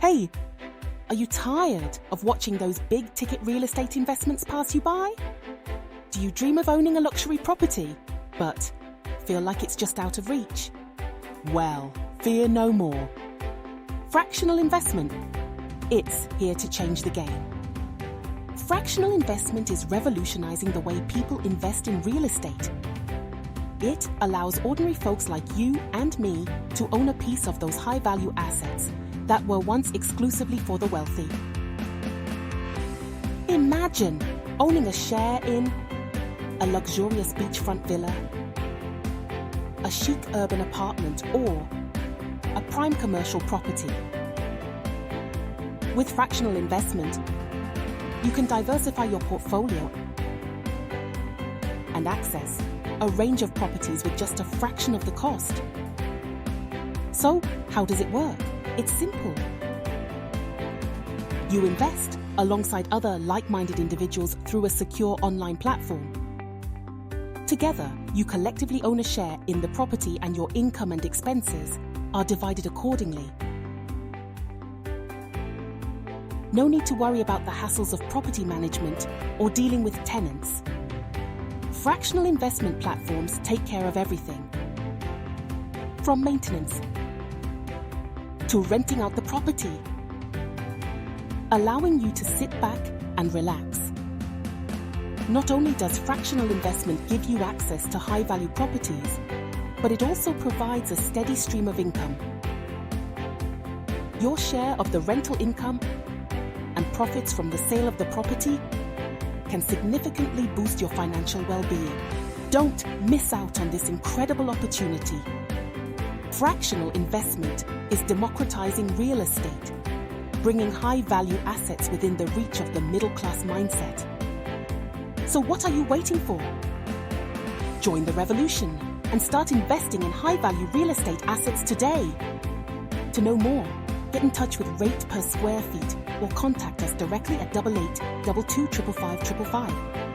Hey, are you tired of watching those big-ticket real estate investments pass you by? Do you dream of owning a luxury property, but feel like it's just out of reach? Well, fear no more. Fractional investment. It's here to change the game. Fractional investment is revolutionizing the way people invest in real estate. It allows ordinary folks like you and me to own a piece of those high-value assets that were once exclusively for the wealthy. Imagine owning a share in a luxurious beachfront villa, a chic urban apartment, or a prime commercial property. With fractional investment, you can diversify your portfolio and access a range of properties with just a fraction of the cost. So, how does it work? It's simple. You invest alongside other like-minded individuals through a secure online platform. Together, you collectively own a share in the property, and your income and expenses are divided accordingly. No need to worry about the hassles of property management or dealing with tenants. Fractional investment platforms take care of everything, from maintenance to renting out the property, allowing you to sit back and relax. Not only does fractional investment give you access to high-value properties, but it also provides a steady stream of income. Your share of the rental income and profits from the sale of the property can significantly boost your financial well-being. Don't miss out on this incredible opportunity. Fractional investment is democratizing real estate, bringing high-value assets within the reach of the middle-class mindset. So what are you waiting for? Join the revolution and start investing in high-value real estate assets today. To know more, get in touch with Rate Per Square Feet or contact us directly at 88 22 555 555.